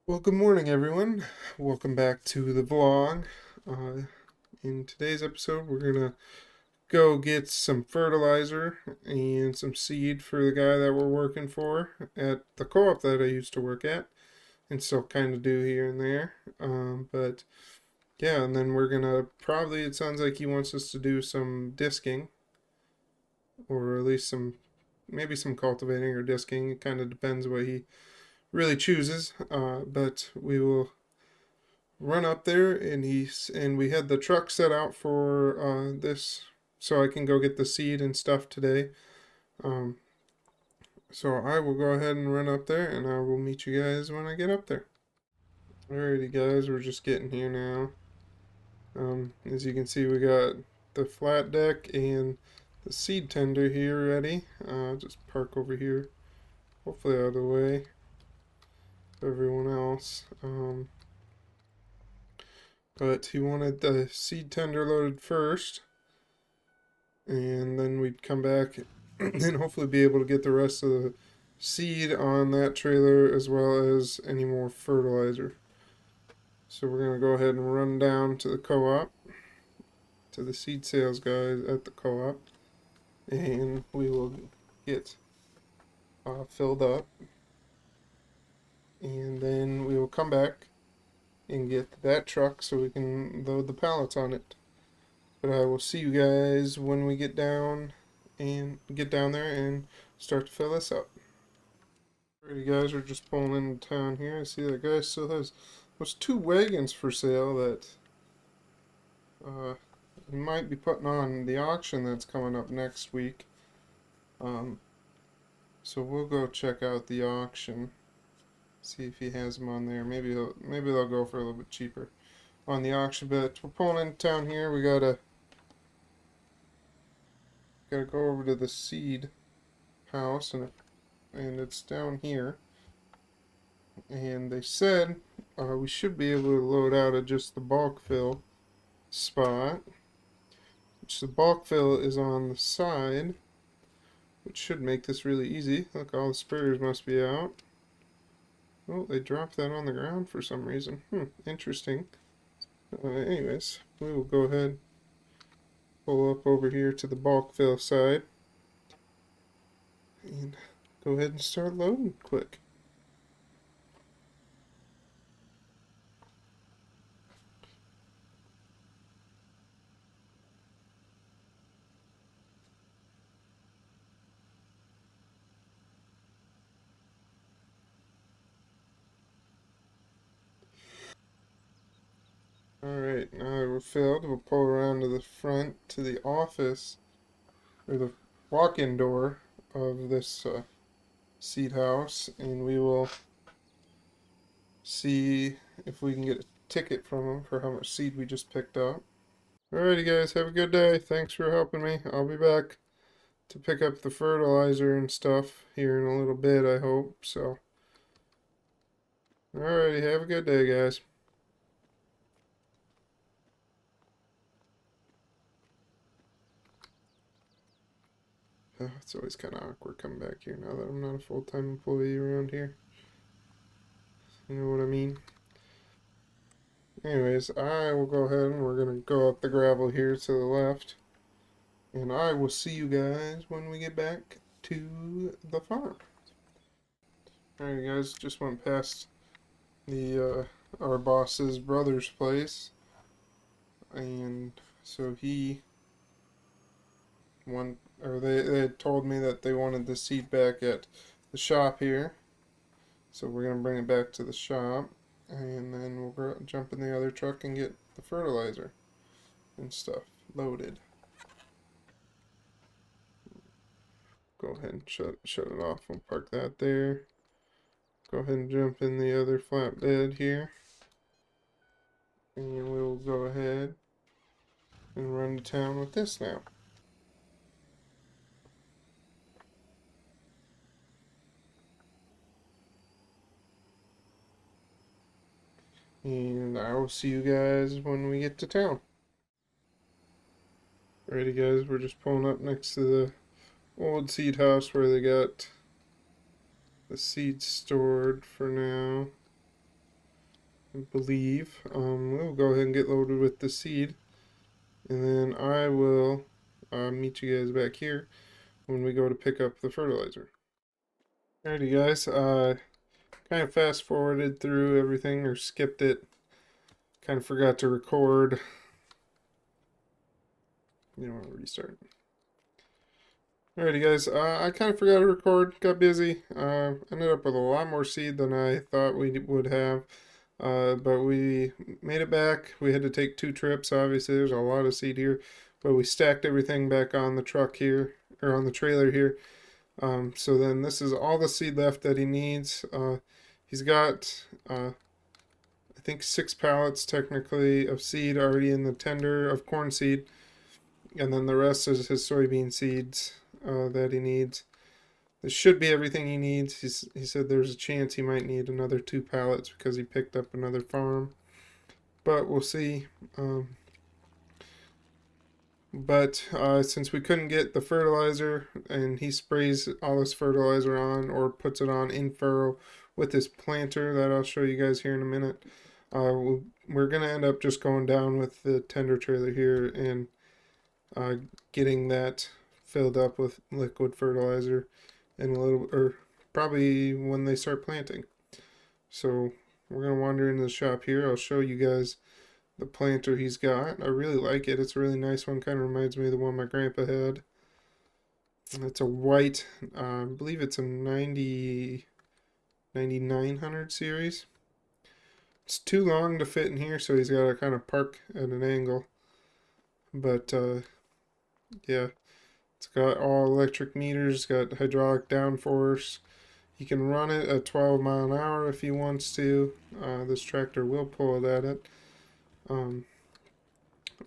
Well, good morning, everyone. Welcome back to the vlog. Uh, in today's episode, we're gonna go get some fertilizer and some seed for the guy that we're working for at the co-op that I used to work at, and still kind of do here and there. But yeah, and then we're gonna probably. It sounds like he wants us to do some disking, or at least maybe some cultivating or disking. It kind of depends what he really chooses. But we will run up there, and we had the truck set out for this so I can go get the seed and stuff today. Um, so I will go ahead and run up there, and I will meet you guys when I get up there. Alrighty, guys, we're just getting here now. As you can see, we got the flat deck and the seed tender here ready. Just park over here, hopefully out of the way of everyone else. But he wanted the seed tender loaded first, and then we'd come back and hopefully be able to get the rest of the seed on that trailer as well as any more fertilizer. So we're going to go ahead and run down to the co-op, to the seed sales guys at the co-op, and we will get filled up, and then we will come back and get that truck so we can load the pallets on it. But I will see you guys when we get down there and start to fill this up. Alright, guys, we're just pulling into town here. I see that guy still has those two wagons for sale that uh, he might be putting on the auction that's coming up next week. Um, so we'll go check out the auction, see if he has them on there. Maybe they'll go for a little bit cheaper on the auction. But we're pulling into town here. We gotta go over to the seed house, and it's down here. And they said we should be able to load out at just the bulk fill spot, which the bulk fill is on the side, which should make this really easy. Look, all the sprayers must be out. Oh, they dropped that on the ground for some reason. Interesting. Anyways, we will go ahead, pull up over here to the bulk fill side, and go ahead and start loading quick. Alright, now that we're filled, we'll pull around to the front to the office, or the walk-in door of this seed house, and we will see if we can get a ticket from them for how much seed we just picked up. Alrighty, guys, have a good day. Thanks for helping me. I'll be back to pick up the fertilizer and stuff here in a little bit, I hope. So, alrighty, have a good day, guys. Oh, it's always kind of awkward coming back here now that I'm not a full-time employee around here. You know what I mean? Anyways, I will go ahead and we're going to go up the gravel here to the left. And I will see you guys when we get back to the farm. Alright, guys, just went past the our boss's brother's place, and so they had told me that they wanted the seed back at the shop here, so we're gonna bring it back to the shop, and then we'll jump in the other truck and get the fertilizer and stuff loaded. Go ahead and shut it off. We'll park that there. Go ahead and jump in the other flatbed here, and we'll go ahead and run to town with this now. And I will see you guys when we get to town. Alrighty, guys, we're just pulling up next to the old seed house where they got the seeds stored for now. believe. We'll go ahead and get loaded with the seed, and then I will meet you guys back here when we go to pick up the fertilizer. Alrighty, guys. Kind of fast forwarded through everything or skipped it. Kind of forgot to record. You know, I'll restart. Alrighty, guys. I kind of forgot to record. Got busy. Ended up with a lot more seed than I thought we would have. But we made it back. We had to take 2 trips. Obviously, there's a lot of seed here. But we stacked everything back on the truck here, or on the trailer here. So then this is all the seed left that he needs. He's got, I think, 6 pallets technically of seed already in the tender of corn seed. And then the rest is his soybean seeds that he needs. This should be everything he needs. He said there's a chance he might need another 2 pallets because he picked up another farm. But we'll see. But since we couldn't get the fertilizer, and he sprays all this fertilizer on or puts it on in furrow with his planter that I'll show you guys here in a minute, we're going to end up just going down with the tender trailer here and getting that filled up with liquid fertilizer in a little, or probably when they start planting. So we're going to wander into the shop here. I'll show you guys the planter he's got. I really like it. It's a really nice one. Kind of reminds me of the one my grandpa had. It's a white, I believe it's a 9900 series. It's too long to fit in here, so he's got to kind of park at an angle. But yeah, it's got all electric meters, got hydraulic downforce. He can run it at 12 mile an hour if he wants to. This tractor will pull it at it.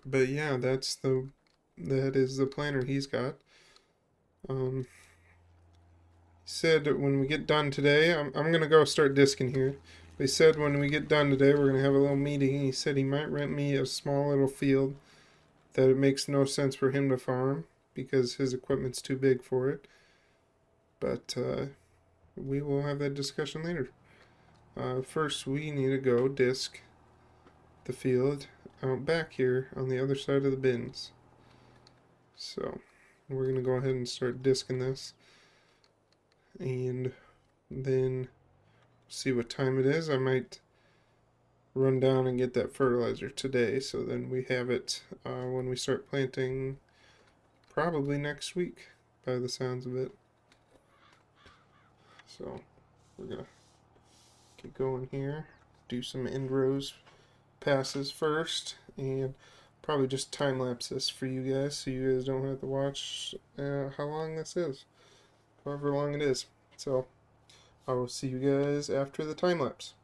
But yeah, that is the planter he's got. He said when we get done today, I'm gonna go start disking here. But he said when we get done today, we're gonna have a little meeting. He said he might rent me a small little field that it makes no sense for him to farm because his equipment's too big for it. But we will have that discussion later. First, we need to go disc the field out back here on the other side of the bins. So we're going to go ahead and start disking this and then see what time it is. I might run down and get that fertilizer today, so then we have it when we start planting probably next week by the sounds of it. So we're gonna get going here, do some end rows passes first, and probably just time lapse this for you guys so you guys don't have to watch how long this is, however long it is. So I will see you guys after the time lapse.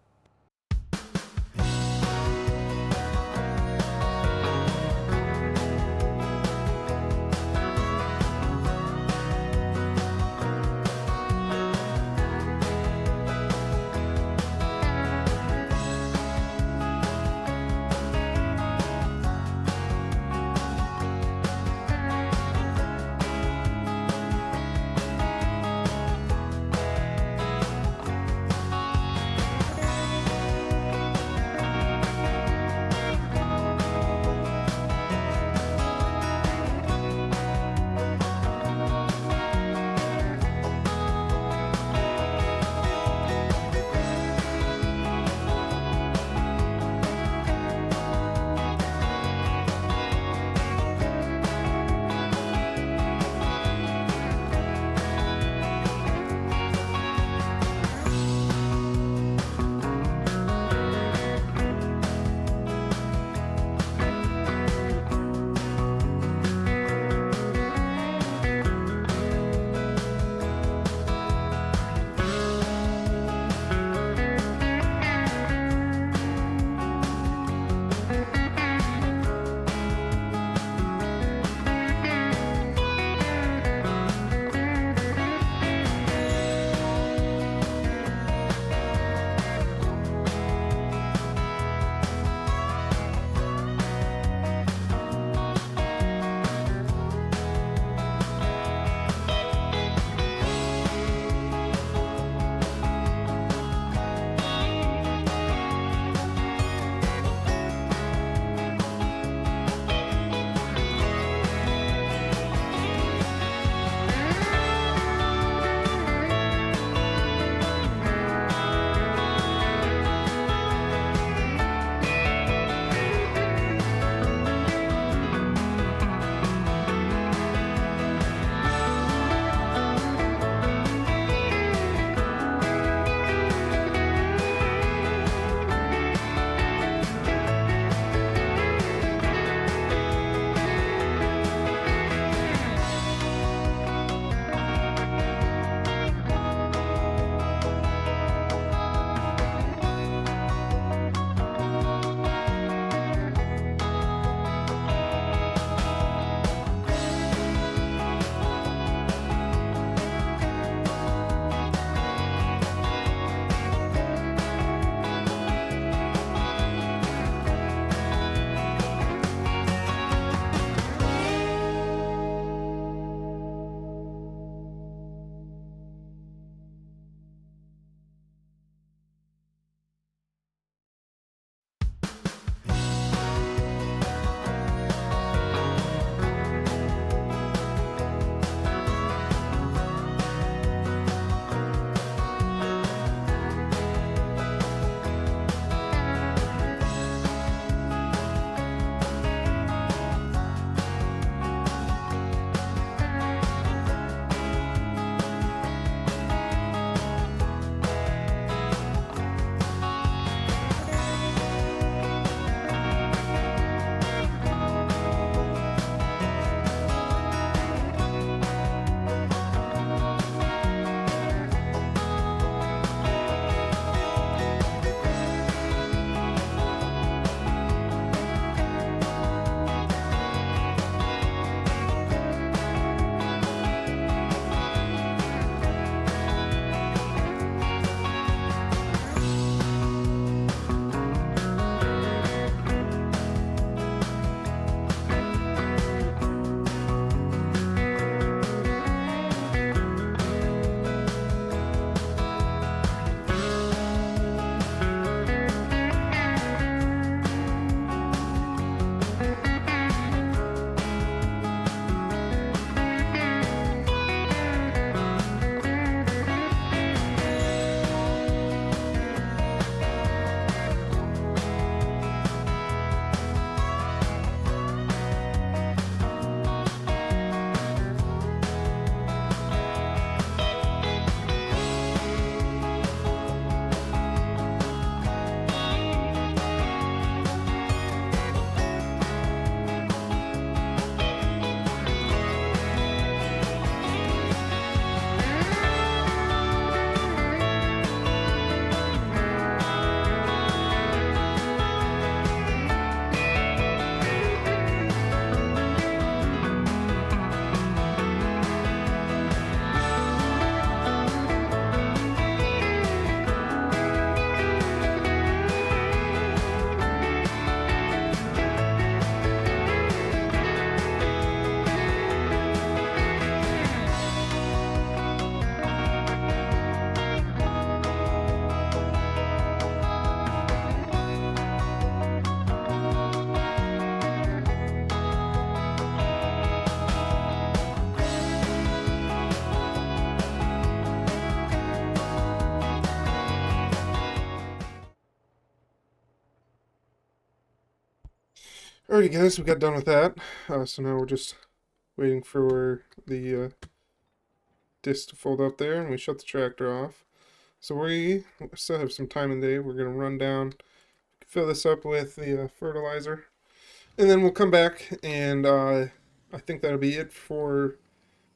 Alrighty, guys, we got done with that. So now we're just waiting for the disc to fold up there, and we shut the tractor off. So we still have some time in the day. We're gonna run down, fill this up with the fertilizer, and then we'll come back and I think that'll be it for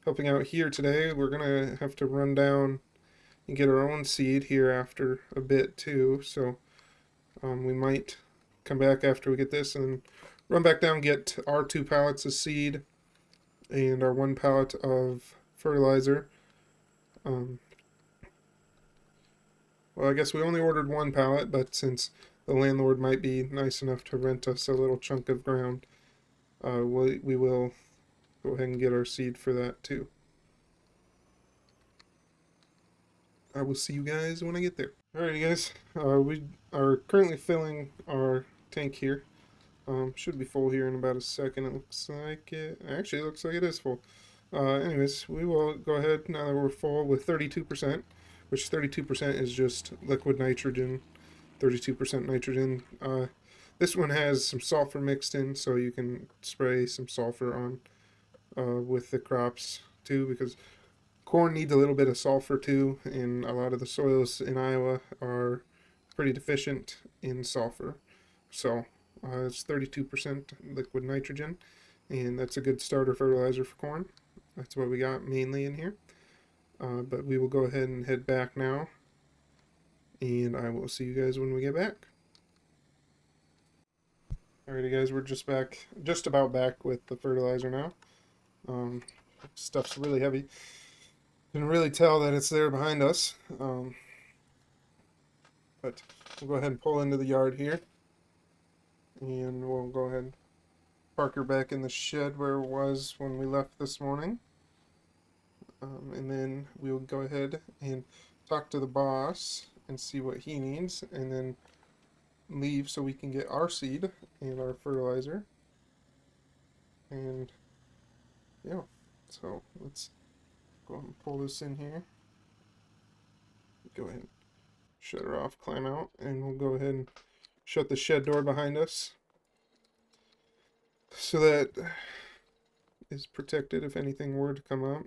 helping out here today. We're gonna have to run down and get our own seed here after a bit too. So we might come back after we get this and run back down, get our 2 pallets of seed and our 1 pallet of fertilizer. Well, I guess we only ordered 1 pallet, but since the landlord might be nice enough to rent us a little chunk of ground, we will go ahead and get our seed for that too. I will see you guys when I get there. Alrighty, guys. We are currently filling our tank here. Should be full here in about a second. It looks like it. Actually, it looks like it is full. Anyways, we will go ahead now that we're full with 32%, which 32% is just liquid nitrogen, 32% nitrogen. This one has some sulfur mixed in, so you can spray some sulfur on with the crops too, because corn needs a little bit of sulfur too, and a lot of the soils in Iowa are pretty deficient in sulfur. So it's 32% liquid nitrogen, and that's a good starter fertilizer for corn. That's what we got mainly in here. But we will go ahead and head back now, and I will see you guys when we get back. Alrighty, guys, we're just about back with the fertilizer now. Stuff's really heavy. You can really tell that it's there behind us. But we'll go ahead and pull into the yard here, and we'll go ahead and park her back in the shed where it was when we left this morning. And then we'll go ahead and talk to the boss and see what he needs, and then leave so we can get our seed and our fertilizer. And yeah, so let's go ahead and pull this in here. Go ahead and shut her off, climb out, and we'll go ahead and shut the shed door behind us so that is protected if anything were to come up.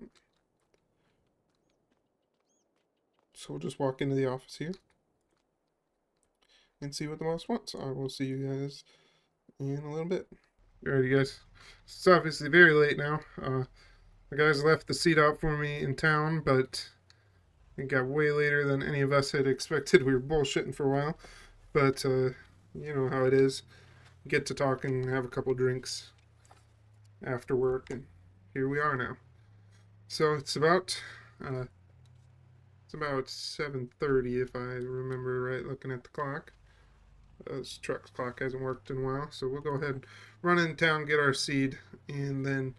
So we'll just walk into the office here and see what the boss wants. I will see you guys in a little bit. Alrighty, guys. It's obviously very late now. The guys left the seat out for me in town, but it got way later than any of us had expected. We were bullshitting for a while, but you know how it is. Get to talk and have a couple drinks after work, and here we are now. So it's about 7:30 if I remember right, looking at the clock. This truck's clock hasn't worked in a while, so we'll go ahead and run in town, get our seed, and then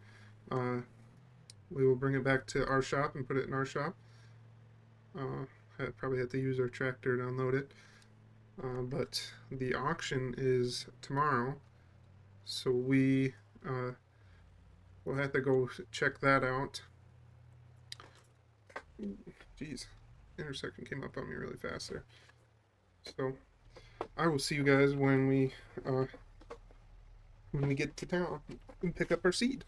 we will bring it back to our shop and put it in our shop. I probably have to use our tractor to unload it, but the auction is tomorrow, so we will have to go check that out. Jeez, intersection came up on me really fast there. So I will see you guys when we get to town and pick up our seed.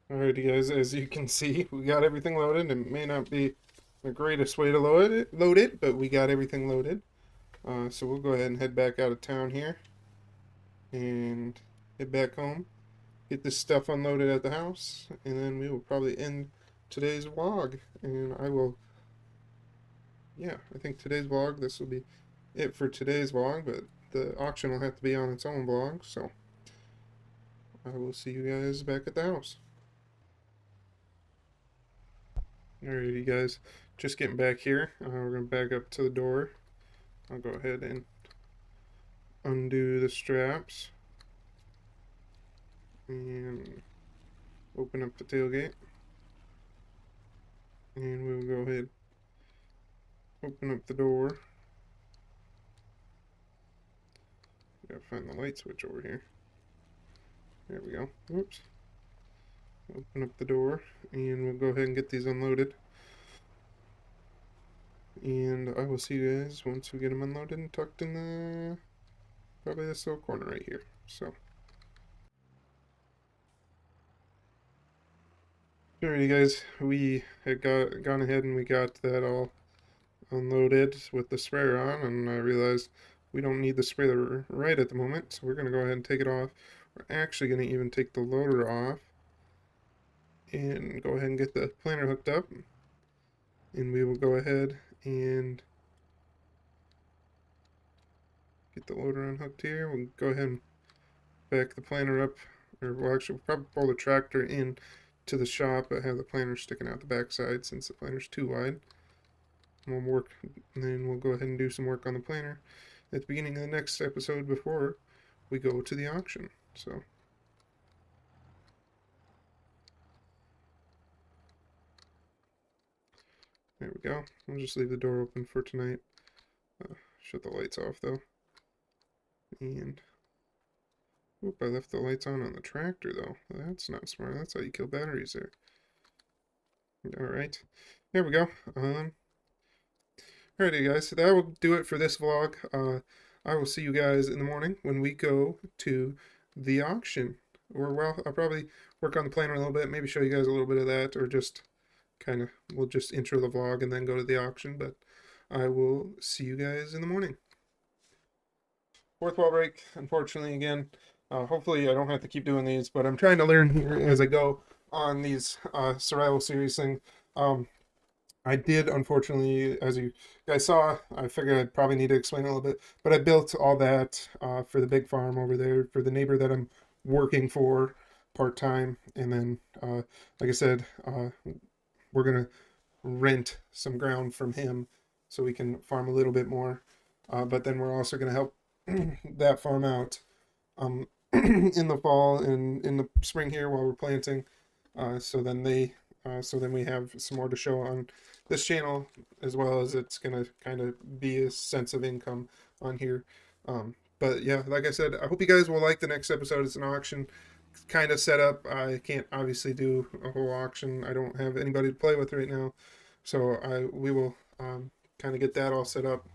Alrighty, guys, as you can see, we got everything loaded. It may not be the greatest way to load it, but we got everything loaded. So we'll go ahead and head back out of town here and head back home, get this stuff unloaded at the house, and then we will probably end today's vlog. And I think today's vlog, this will be it for today's vlog, but the auction will have to be on its own vlog, so I will see you guys back at the house. Alrighty, guys, just getting back here. We're going to back up to the door. I'll go ahead and undo the straps and open up the tailgate. And we'll go ahead, open up the door. Gotta find the light switch over here. There we go. Oops. Open up the door, and we'll go ahead and get these unloaded. And I will see you guys once we get them unloaded and tucked in probably this little corner right here. So, alrighty guys, we had gone ahead and we got that all unloaded with the sprayer on, and I realized we don't need the sprayer right at the moment, so we're going to go ahead and take it off. We're actually going to even take the loader off and go ahead and get the planter hooked up, and we will go ahead and get the loader unhooked here. We'll go ahead and back the planter up, or we'll actually probably pull the tractor in to the shop, but have the planter sticking out the backside since the planter's too wide. And we'll work, and then we'll go ahead and do some work on the planter at the beginning of the next episode before we go to the auction. So there we go. We'll just leave the door open for tonight. Shut the lights off though. And oop, I left the lights on the tractor though. That's not smart. That's how you kill batteries there. Alright. There we go. Alrighty guys, so that will do it for this vlog. I will see you guys in the morning when we go to the auction. Or well, I'll probably work on the planner a little bit, maybe show you guys a little bit of that, or just kind of, we'll just intro the vlog and then go to the auction, but I will see you guys in the morning. Fourth wall break, unfortunately, again. Hopefully I don't have to keep doing these, but I'm trying to learn here as I go on these survival series thing. I did, unfortunately, as you guys saw, I figured I'd probably need to explain a little bit, but I built all that for the big farm over there, for the neighbor that I'm working for part-time, and then, like I said, we're going to rent some ground from him so we can farm a little bit more, but then we're also going to help that farm out in the fall and in the spring here while we're planting, so then we have some more to show on this channel, as well as it's gonna kind of be a sense of income on here. But yeah, like I said, I hope you guys will like the next episode. It's an auction kind of set up. I can't obviously do a whole auction. I don't have anybody to play with right now, so we will kind of get that all set up,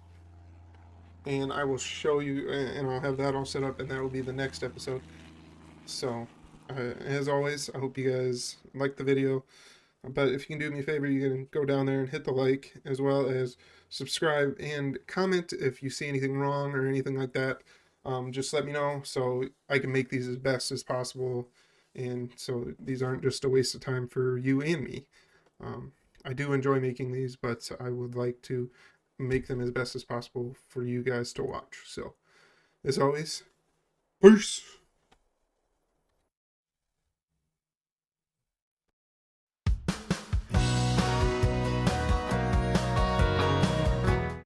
and I will show you, and I'll have that all set up, and that will be the next episode. So, as always, I hope you guys like the video. But if you can do me a favor, you can go down there and hit the like, as well as subscribe and comment if you see anything wrong or anything like that. Just let me know so I can make these as best as possible, and so these aren't just a waste of time for you and me. I do enjoy making these, but I would like to make them as best as possible for you guys to watch. So, as always, peace!